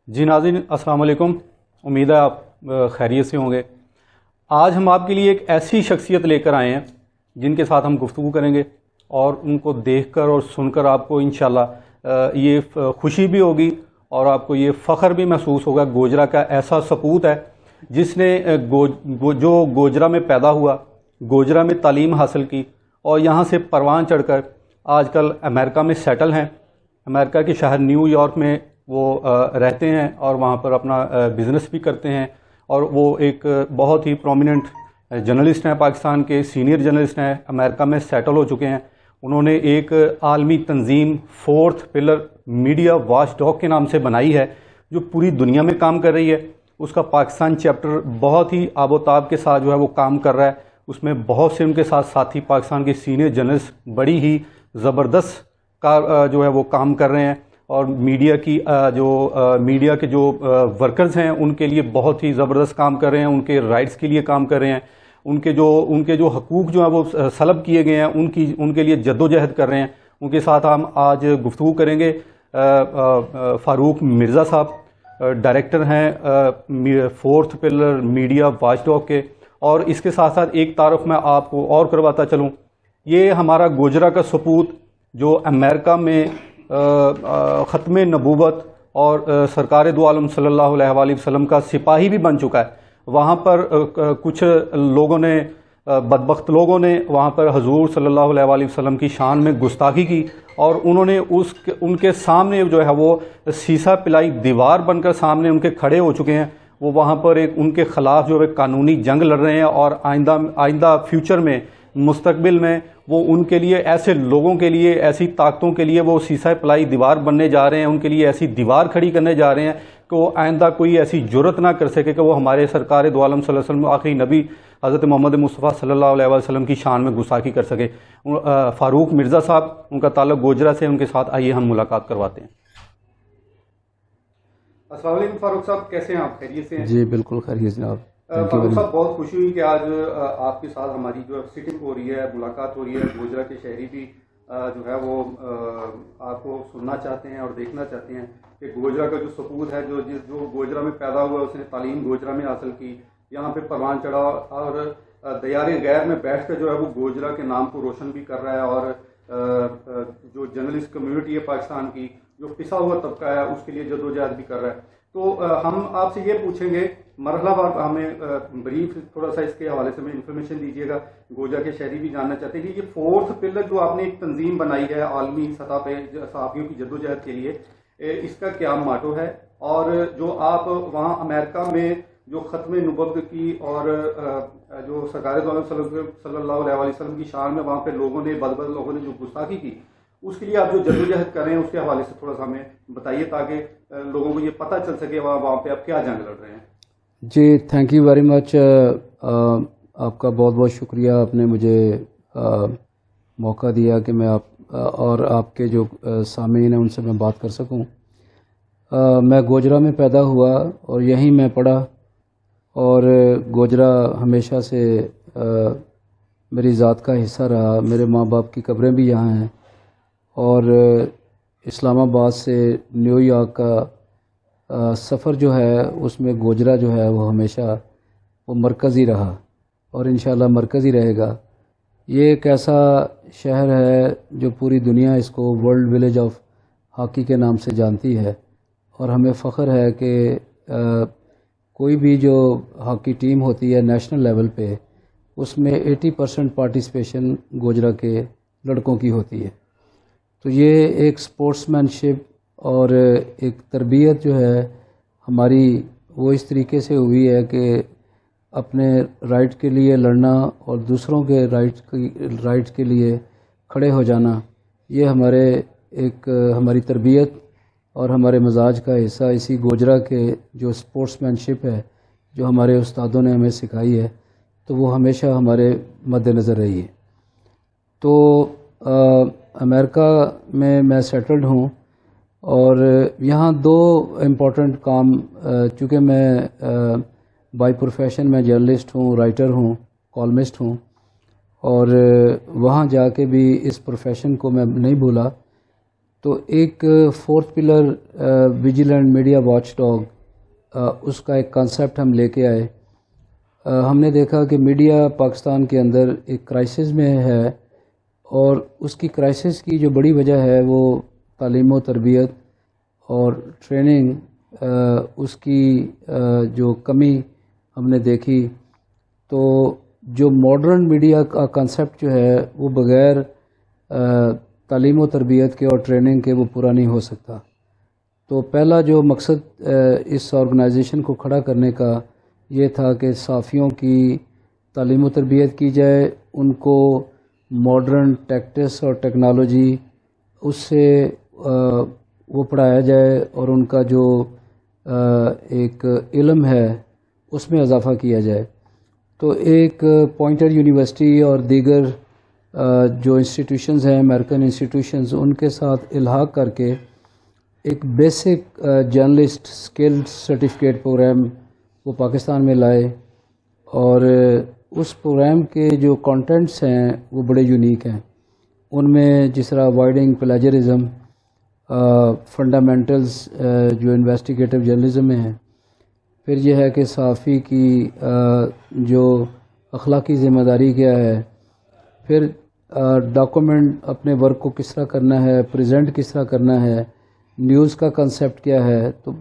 جی ناظرین السلام علیکم، امید ہے آپ خیریت سے ہوں گے۔ آج ہم آپ کے لیے ایک ایسی شخصیت لے کر آئے ہیں جن کے ساتھ ہم گفتگو کریں گے، اور ان کو دیکھ کر اور سن کر آپ کو انشاءاللہ یہ خوشی بھی ہوگی اور آپ کو یہ فخر بھی محسوس ہوگا۔ گوجرا کا ایسا سپوت ہے جس نے جو گوجرا میں پیدا ہوا، گوجرا میں تعلیم حاصل کی اور یہاں سے پروان چڑھ کر آج کل امریکہ میں سیٹل ہیں۔ امریکہ کے شہر نیو یارک میں وہ رہتے ہیں اور وہاں پر اپنا بزنس بھی کرتے ہیں، اور وہ ایک بہت ہی پرومیننٹ جرنلسٹ ہیں، پاکستان کے سینئر جرنلسٹ ہیں، امریکہ میں سیٹل ہو چکے ہیں۔ انہوں نے ایک عالمی تنظیم fourth pillar media watch dog کے نام سے بنائی ہے جو پوری دنیا میں کام کر رہی ہے۔ اس کا پاکستان چیپٹر بہت ہی آب و تاب کے ساتھ جو ہے وہ کام کر رہا ہے۔ اس میں بہت سے ان کے ساتھ ساتھی پاکستان کے سینئر جرنلسٹ بڑی ہی زبردست جو ہے وہ کام کر رہے ہیں، اور میڈیا کے جو ورکرز ہیں ان کے لیے بہت ہی زبردست کام کر رہے ہیں، ان کے رائٹس کے لیے کام کر رہے ہیں، ان کے جو حقوق جو ہیں وہ سلب کیے گئے ہیں ان کے لیے جدوجہد کر رہے ہیں۔ ان کے ساتھ ہم آج گفتگو کریں گے۔ فاروق مرزا صاحب ڈائریکٹر ہیں fourth pillar media watch dog کے، اور اس کے ساتھ ساتھ ایک تعارف میں آپ کو اور کرواتا چلوں۔ یہ ہمارا گوجرا کا سپوت جو امریکہ میں ختم نبوت اور سرکار دو عالم صلی اللہ علیہ وآلہ وسلم کا سپاہی بھی بن چکا ہے۔ وہاں پر کچھ لوگوں نے، بدبخت لوگوں نے وہاں پر حضور صلی اللہ علیہ وآلہ وسلم کی شان میں گستاخی کی، اور انہوں نے ان کے سامنے جو ہے وہ سیسا پلائی دیوار بن کر سامنے ان کے کھڑے ہو چکے ہیں۔ وہ وہاں پر ان کے خلاف جو ہے قانونی جنگ لڑ رہے ہیں، اور آئندہ فیوچر میں، مستقبل میں وہ ان کے لیے، ایسے لوگوں کے لیے، ایسی طاقتوں کے لیے وہ سیسا پلائی دیوار بننے جا رہے ہیں، ان کے لیے ایسی دیوار کھڑی کرنے جا رہے ہیں کہ وہ آئندہ کوئی ایسی جرت نہ کر سکے کہ وہ ہمارے سرکار دو عالم صلی اللہ علیہ وسلم آخری نبی حضرت محمد مصطفیٰ صلی اللہ علیہ وسلم کی شان میں گستاخی کر سکے۔ فاروق مرزا صاحب، ان کا تعلق گوجرا سے، ان کے ساتھ آئیے ہم ملاقات کرواتے ہیں۔ السلام علیکم فاروق صاحب، کیسے ہیں آپ؟ خیریت سے ہیں؟ جی بالکل خیریت جناب۔ فاروق صاحب، بہت خوشی ہوئی کہ آج آپ کے ساتھ ہماری جو سٹنگ ہو رہی ہے، ملاقات ہو رہی ہے۔ گوجرا کے شہری بھی جو ہے وہ آپ کو سننا چاہتے ہیں اور دیکھنا چاہتے ہیں کہ گوجرا کا جو سپوت ہے، جو گوجرا میں پیدا ہوا، اس نے تعلیم گوجرا میں حاصل کی، یہاں پہ پروان چڑھا اور دیار غیر میں بیٹھ کر جو ہے وہ گوجرا کے نام کو روشن بھی کر رہا ہے، اور جو جرنلسٹ کمیونٹی ہے پاکستان کی، جو پسا ہوا طبقہ ہے، اس کے لیے جدوجہد بھی کر رہا ہے۔ تو ہم آپ سے یہ پوچھیں گے، مرحلہ وار ہمیں بریف تھوڑا سا اس کے حوالے سے ہمیں انفارمیشن دیجیے گا۔ گوجرا کے شہری بھی جاننا چاہتے ہیں کہ یہ فورتھ پلر جو آپ نے ایک تنظیم بنائی ہے عالمی سطح پہ صحافیوں کی جدوجہد کے لیے، اس کا کیا ماٹو ہے، اور جو آپ وہاں امریکہ میں جو ختم نبوت کی اور جو سرکار دو عالم صلی اللہ علیہ وسلم کی شان میں وہاں پہ بدبخت لوگوں نے جو گستاخی کی، اس کے لیے آپ جو جدوجہد کر رہے ہیں، اس کے حوالے سے تھوڑا سا ہمیں بتائیے تاکہ لوگوں کو یہ پتہ چل سکے وہاں پہ آپ کیا جنگ لڑ رہے ہیں۔ جی تھینک یو ویری مچ، آپ کا بہت بہت شکریہ، آپ نے مجھے موقع دیا کہ میں آپ کے جو سامعین ہیں ان سے میں بات کر سکوں۔ میں گوجرا میں پیدا ہوا اور یہیں میں پڑھا، اور گوجرا ہمیشہ سے میری ذات کا حصہ رہا۔ میرے ماں باپ کی قبریں بھی یہاں ہیں، اور اسلام آباد سے نیو یارک کا سفر جو ہے اس میں گوجرا جو ہے وہ ہمیشہ وہ مرکزی رہا، اور انشاءاللہ مرکزی رہے گا۔ یہ ایک ایسا شہر ہے جو پوری دنیا اس کو ورلڈ ولیج آف ہاکی کے نام سے جانتی ہے، اور ہمیں فخر ہے کہ کوئی بھی جو ہاکی ٹیم ہوتی ہے نیشنل لیول پہ، اس میں 80% پارٹیسپیشن گوجرا کے لڑکوں کی ہوتی ہے۔ تو یہ ایک سپورٹس مین شپ اور ایک تربیت جو ہے ہماری، وہ اس طریقے سے ہوئی ہے کہ اپنے رائٹ کے لیے لڑنا اور دوسروں کے رائٹ کے لیے کھڑے ہو جانا، یہ ہماری تربیت اور ہمارے مزاج کا حصہ اسی گوجرا کے جو سپورٹس مین شپ ہے جو ہمارے استادوں نے ہمیں سکھائی ہے، تو وہ ہمیشہ ہمارے مد نظر رہی ہے۔ تو امریکہ میں سیٹلڈ ہوں، اور یہاں دو امپورٹنٹ کام، چونکہ میں بائی پروفیشن میں جرنلسٹ ہوں، رائٹر ہوں، کالمسٹ ہوں، اور وہاں جا کے بھی اس پروفیشن کو میں نہیں بھولا۔ تو ایک fourth pillar vigilant media watch dog, اس کا ایک کانسیپٹ ہم لے کے آئے. ہم نے دیکھا کہ میڈیا پاکستان کے اندر ایک کرائسس میں ہے، اور اس کی کرائسس کی جو بڑی وجہ ہے وہ تعلیم و تربیت اور ٹریننگ، اس کی جو کمی ہم نے دیکھی. تو جو ماڈرن میڈیا کا کانسیپٹ جو ہے وہ بغیر تعلیم و تربیت کے اور ٹریننگ کے وہ پورا نہیں ہو سکتا. تو پہلا جو مقصد اس آرگنائزیشن کو کھڑا کرنے کا یہ تھا کہ صحافیوں کی تعلیم و تربیت کی جائے، ان کو ماڈرن ٹیکٹس اور ٹیکنالوجی اس سے وہ پڑھایا جائے، اور ان کا جو ایک علم ہے اس میں اضافہ کیا جائے. تو ایک پوائنٹر یونیورسٹی اور دیگر جو انسٹیٹیوشنز ہیں امریکن انسٹیٹیوشنز، ان کے ساتھ الحاق کر کے ایک basic journalist skill certificate program وہ پاکستان میں لائے. اور اس پروگرام کے جو کانٹینٹس ہیں وہ بڑے یونیک ہیں. ان میں جس طرح وائڈنگ پلیجرزم، فنڈامنٹلز جو انویسٹیگیٹو جرنلزم میں ہیں، پھر یہ ہے کہ صحافی کی جو اخلاقی ذمہ داری کیا ہے، پھر ڈاکومنٹ اپنے ورک کو کس طرح کرنا ہے، پریزنٹ کس طرح کرنا ہے، نیوز کا کنسیپٹ کیا ہے. تو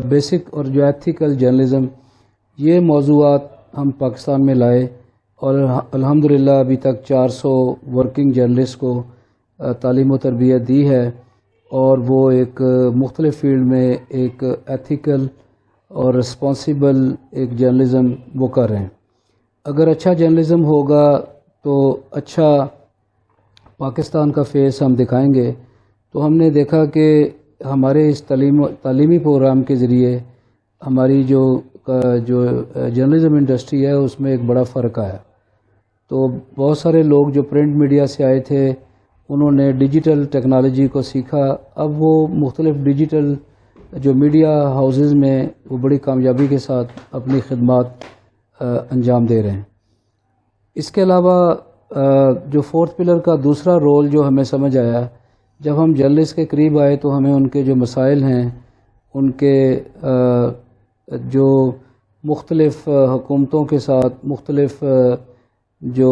بیسک اور جو ایتھیکل جرنلزم، یہ موضوعات ہم پاکستان میں لائے، اور الحمدللہ ابھی تک 400 ورکنگ جرنلسٹ کو تعلیم و تربیت دی ہے، اور وہ ایک مختلف فیلڈ میں ایک ایتھیکل اور رسپانسیبل ایک جرنلزم وہ کر رہے ہیں. اگر اچھا جرنلزم ہوگا تو اچھا پاکستان کا فیس ہم دکھائیں گے. تو ہم نے دیکھا کہ ہمارے اس تعلیمی پروگرام کے ذریعے ہماری جو جرنلزم انڈسٹری ہے اس میں ایک بڑا فرق آیا. تو بہت سارے لوگ جو پرنٹ میڈیا سے آئے تھے انہوں نے ڈیجیٹل ٹیکنالوجی کو سیکھا. اب وہ مختلف ڈیجیٹل جو میڈیا ہاؤسز میں وہ بڑی کامیابی کے ساتھ اپنی خدمات انجام دے رہے ہیں. اس کے علاوہ جو فورتھ پلر کا دوسرا رول جو ہمیں سمجھ آیا، جب ہم جرنلسٹ کے قریب آئے تو ہمیں ان کے جو مسائل ہیں، ان کے جو مختلف حکومتوں کے ساتھ مختلف جو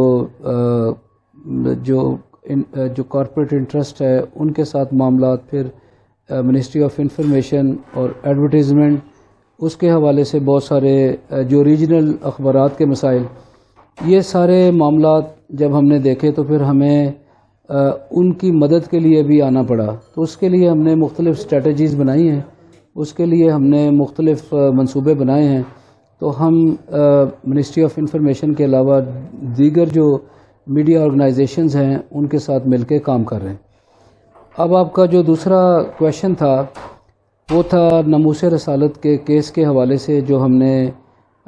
کارپوریٹ انٹرسٹ ہے ان کے ساتھ معاملات، پھر منسٹری آف انفارمیشن اور ایڈورٹیزمنٹ، اس کے حوالے سے بہت سارے جو ریجنل اخبارات کے مسائل، یہ سارے معاملات جب ہم نے دیکھے تو پھر ہمیں ان کی مدد کے لیے بھی آنا پڑا. تو اس کے لیے ہم نے مختلف اسٹریٹجیز بنائی ہیں، اس کے لیے ہم نے مختلف منصوبے بنائے ہیں. تو ہم منسٹری آف انفارمیشن کے علاوہ دیگر جو میڈیا آرگنائزیشنز ہیں ان کے ساتھ مل کے کام کر رہے ہیں. اب آپ کا جو دوسرا کویشچن تھا وہ تھا ناموس رسالت کے کیس کے حوالے سے جو ہم نے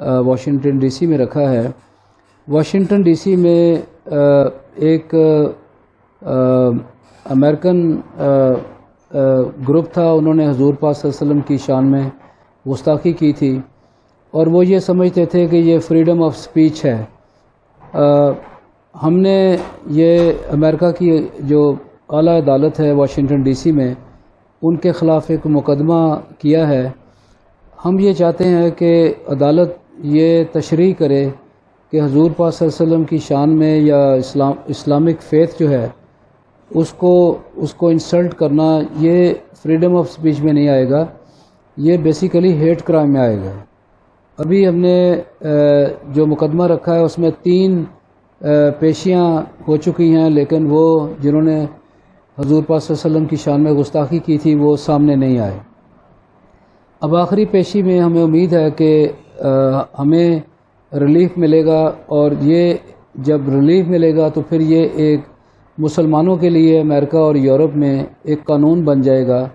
واشنگٹن ڈی سی میں رکھا ہے. واشنگٹن ڈی سی میں ایک امریکن گروپ تھا، انہوں نے حضور پاک صلی اللہ علیہ وسلم کی شان میں گستاخی کی تھی، اور وہ یہ سمجھتے تھے کہ یہ فریڈم آف سپیچ ہے. ہم نے یہ امریکہ کی جو اعلیٰ عدالت ہے واشنگٹن ڈی سی میں، ان کے خلاف ایک مقدمہ کیا ہے. ہم یہ چاہتے ہیں کہ عدالت یہ تشریح کرے کہ حضور پاک صلی اللہ علیہ وسلم کی شان میں یا اسلامک فیتھ جو ہے اس کو انسلٹ کرنا یہ فریڈم آف سپیچ میں نہیں آئے گا، یہ بیسیکلی ہیٹ کرائم میں آئے گا. ابھی ہم نے جو مقدمہ رکھا ہے اس میں 3 پیشیاں ہو چکی ہیں، لیکن وہ جنہوں نے حضور پاک صلی اللہ علیہ وسلم کی شان میں گستاخی کی تھی وہ سامنے نہیں آئے. اب آخری پیشی میں ہمیں امید ہے کہ ہمیں ریلیف ملے گا، اور یہ جب ریلیف ملے گا تو پھر یہ ایک مسلمانوں کے لیے امریکہ اور یورپ میں ایک قانون بن جائے گا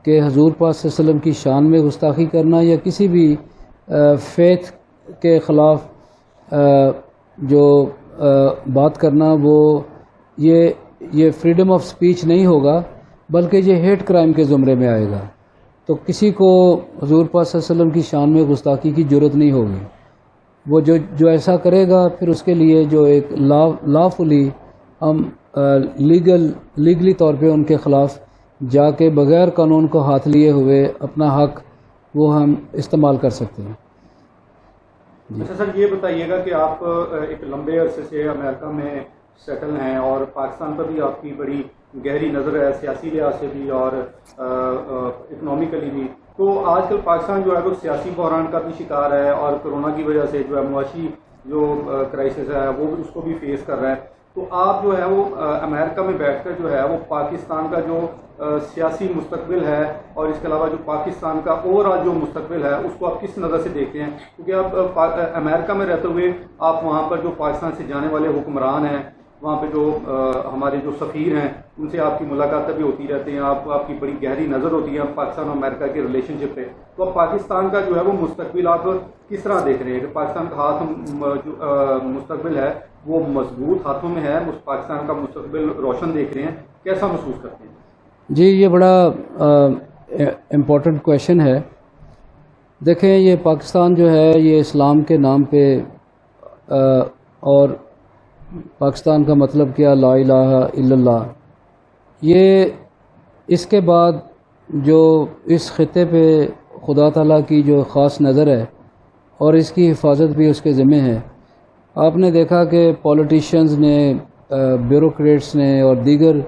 کہ حضور پاک صلی اللہ علیہ وسلم کی شان میں گستاخی کرنا یا کسی بھی فیتھ کے خلاف جو بات کرنا وہ یہ فریڈم آف سپیچ نہیں ہوگا، بلکہ یہ ہیٹ کرائم کے زمرے میں آئے گا. تو کسی کو حضور پاک صلی اللہ علیہ وسلم کی شان میں گستاخی کی جرت نہیں ہوگی. وہ جو ایسا کرے گا پھر اس کے لیے جو ایک لا فلی ہم لیگلی طور پہ ان کے خلاف جا کے بغیر قانون کو ہاتھ لیے ہوئے اپنا حق وہ ہم استعمال کر سکتے ہیں۔ اچھا سر، یہ بتائیے گا کہ آپ ایک لمبے عرصے سے امریکہ میں سیٹل ہیں اور پاکستان پر بھی آپ کی بڑی گہری نظر ہے، سیاسی لحاظ سے بھی اور اکنامکلی بھی، تو آج کل پاکستان جو ہے وہ سیاسی بحران کا بھی شکار ہے اور کرونا کی وجہ سے جو ہے معاشی جو کرائسس ہے وہ اس کو بھی فیس کر رہا ہے، تو آپ جو ہے وہ امریکہ میں بیٹھ کر جو ہے وہ پاکستان کا جو سیاسی مستقبل ہے اور اس کے علاوہ جو پاکستان کا اوور آل جو مستقبل ہے اس کو آپ کس نظر سے دیکھتے ہیں؟ کیونکہ آپ امریکہ میں رہتے ہوئے آپ وہاں پر جو پاکستان سے جانے والے حکمران ہیں، وہاں پہ جو ہمارے جو سفیر ہیں ان سے آپ کی ملاقاتیں بھی ہوتی رہتی ہیں، آپ کی بڑی گہری نظر ہوتی ہے پاکستان اور امریکہ کے ریلیشن شپ پہ، تو اب پاکستان کا جو ہے وہ مستقبل آپ کس طرح دیکھ رہے ہیں کہ پاکستان کا ہاتھ جو مستقبل ہے وہ مضبوط ہاتھوں میں ہے، پاکستان کا مستقبل روشن دیکھ رہے ہیں، کیسا محسوس کرتے ہیں؟ جی یہ بڑا امپورٹنٹ کویشچن ہے۔ دیکھیں یہ پاکستان جو ہے یہ اسلام کے نام پہ اور پاکستان کا مطلب کیا لا الہ الا اللہ، یہ اس کے بعد جو اس خطے پہ خدا تعالیٰ کی جو خاص نظر ہے اور اس کی حفاظت بھی اس کے ذمہ ہے۔ آپ نے دیکھا کہ پولیٹیشینز نے، بیوروکریٹس نے اور دیگر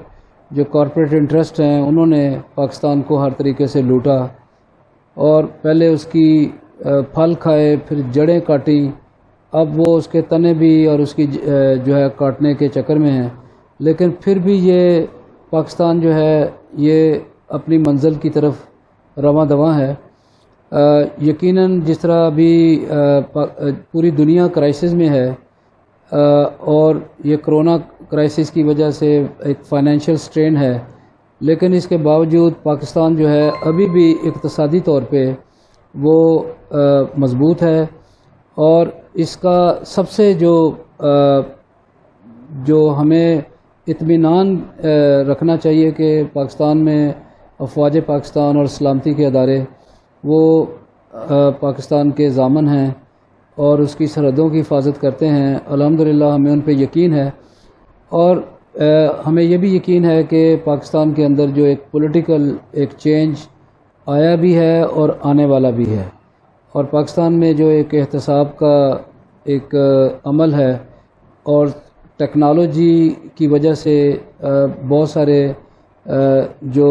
جو کارپوریٹ انٹرسٹ ہیں انہوں نے پاکستان کو ہر طریقے سے لوٹا اور پہلے اس کی پھل کھائے، پھر جڑیں کاٹیں، اب وہ اس کے تنے بھی اور اس کی جو ہے کاٹنے کے چکر میں ہیں، لیکن پھر بھی یہ پاکستان جو ہے یہ اپنی منزل کی طرف رواں دواں ہے۔ یقیناً جس طرح ابھی پوری دنیا کرائسس میں ہے اور یہ کرونا کرائسس کی وجہ سے ایک فائنینشیل سٹرین ہے، لیکن اس کے باوجود پاکستان جو ہے ابھی بھی اقتصادی طور پہ وہ مضبوط ہے، اور اس کا سب سے جو ہمیں اطمینان رکھنا چاہیے کہ پاکستان میں افواج پاکستان اور سلامتی کے ادارے وہ پاکستان کے ضامن ہیں اور اس کی سرحدوں کی حفاظت کرتے ہیں۔ الحمدللہ ہمیں ان پہ یقین ہے، اور ہمیں یہ بھی یقین ہے کہ پاکستان کے اندر جو ایک پولیٹیکل ایک چینج آیا بھی ہے اور آنے والا بھی ہے، اور پاکستان میں جو ایک احتساب کا ایک عمل ہے اور ٹیکنالوجی کی وجہ سے بہت سارے جو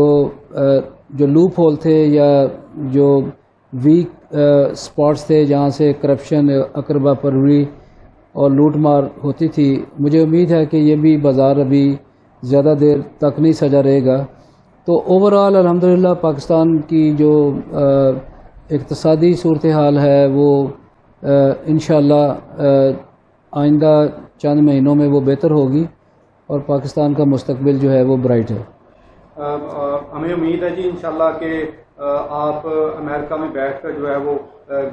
لوپ ہول تھے یا جو ویک سپاٹس تھے جہاں سے کرپشن، اقربا پروری اور لوٹ مار ہوتی تھی، مجھے امید ہے کہ یہ بھی بازار ابھی زیادہ دیر تک نہیں سجا رہے گا۔ تو اوور آل الحمدللہ پاکستان کی جو اقتصادی صورتحال ہے وہ انشاءاللہ آئندہ چند مہینوں میں وہ بہتر ہوگی اور پاکستان کا مستقبل جو ہے وہ برائٹ ہے۔ ہمیں امید ہے جی انشاءاللہ کہ آپ امریکہ میں بیٹھ کر جو ہے وہ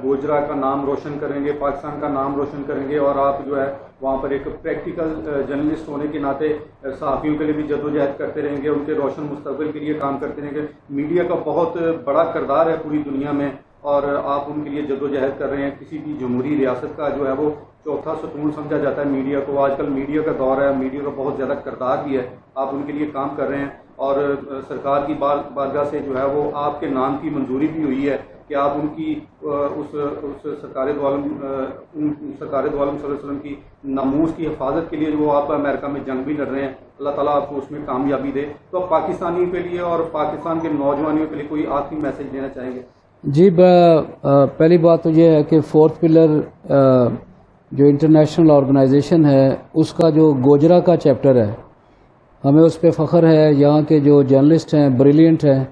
گوجرا کا نام روشن کریں گے، پاکستان کا نام روشن کریں گے، اور آپ جو ہے وہاں پر ایک پریکٹیکل جرنلسٹ ہونے کے ناطے صحافیوں کے لیے بھی جدوجہد کرتے رہیں گے، ان کے روشن مستقبل کے لیے کام کرتے رہیں گے۔ میڈیا کا بہت بڑا کردار ہے پوری دنیا میں اور آپ ان کے لیے جدوجہد کر رہے ہیں۔ کسی بھی جمہوری ریاست کا جو ہے وہ چوتھا ستون سمجھا جاتا ہے میڈیا کو، آج کل میڈیا کا دور ہے، میڈیا کا بہت زیادہ کردار بھی ہے، آپ ان کے لیے کام کر رہے ہیں، اور سرکار کی بارگاہ سے جو ہے وہ آپ کے نام کی منظوری بھی ہوئی ہے کہ آپ ان کی اس سرکار دو عالم صلی اللہ علیہ وسلم کی ناموس کی حفاظت کے لیے جو آپ امریکہ میں جنگ بھی لڑ رہے ہیں، اللہ تعالیٰ آپ کو اس میں کامیابی دے۔ تو آپ پاکستانیوں کے لیے اور پاکستان کے نوجوانوں کے لیے کوئی آخری میسج دینا چاہیں گے؟ جی پہلی بات تو یہ ہے کہ فورتھ پلر جو انٹرنیشنل آرگنائزیشن ہے اس کا جو گوجرا کا چیپٹر ہے، ہمیں اس پہ فخر ہے۔ یہاں کے جو جرنلسٹ ہیں بریلینٹ ہیں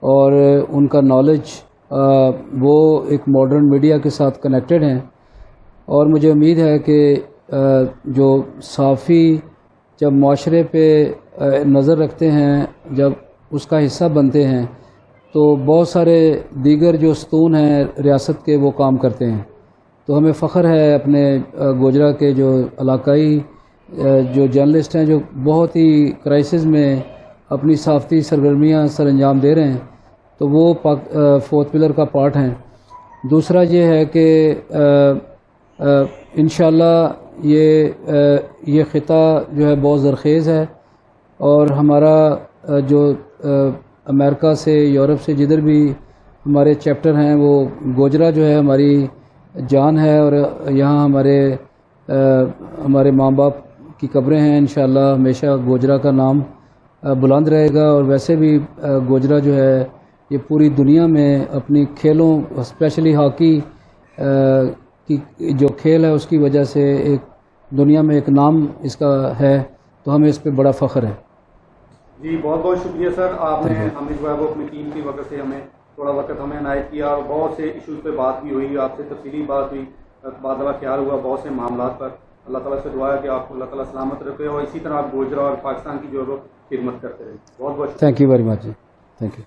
اور ان کا نالج وہ ایک ماڈرن میڈیا کے ساتھ کنیکٹڈ ہیں، اور مجھے امید ہے کہ جو صحافی جب معاشرے پہ نظر رکھتے ہیں، جب اس کا حصہ بنتے ہیں، تو بہت سارے دیگر جو ستون ہیں ریاست کے وہ کام کرتے ہیں۔ تو ہمیں فخر ہے اپنے گوجرا کے جو علاقائی جو جرنلسٹ ہیں جو بہت ہی کرائسس میں اپنی صحافتی سرگرمیاں سر انجام دے رہے ہیں، تو وہ فورتھ پلر کا پارٹ ہیں۔ دوسرا یہ ہے کہ انشاءاللہ یہ خطہ جو ہے بہت زرخیز ہے، اور ہمارا جو امریکہ سے یورپ سے جدھر بھی ہمارے چیپٹر ہیں وہ گوجرا جو ہے ہماری جان ہے اور یہاں ہمارے ماں باپ کی قبریں ہیں. انشاءاللہ ہمیشہ گوجرا کا نام بلند رہے گا. اور ویسے بھی گوجرا جو ہے یہ پوری دنیا میں اپنی کھیلوں اسپیشلی ہاکی کی جو کھیل ہے اس کی وجہ سے ایک دنیا میں ایک نام اس کا ہے, تو ہمیں اس پہ بڑا فخر ہے. جی بہت بہت شکریہ سر, آپ نے ہمیں جو ہے وہ اپنی ٹیم کی وقت سے ہمیں تھوڑا وقت ہمیں عنایت کیا اور بہت سے ایشوز پہ بات بھی ہوئی, آپ سے تفصیلی بات ہوئی, تبادلہ خیال ہوا بہت سے معاملات پر. اللہ تعالیٰ سے دعا ہے کہ آپ کو اللہ تعالیٰ سلامت رکھے اور اسی طرح آپ گوجرا اور پاکستان کی جو ہے وہ خدمت کرتے رہیں. بہت بہت تھینک یو ویری مچ جی, تھینک یو.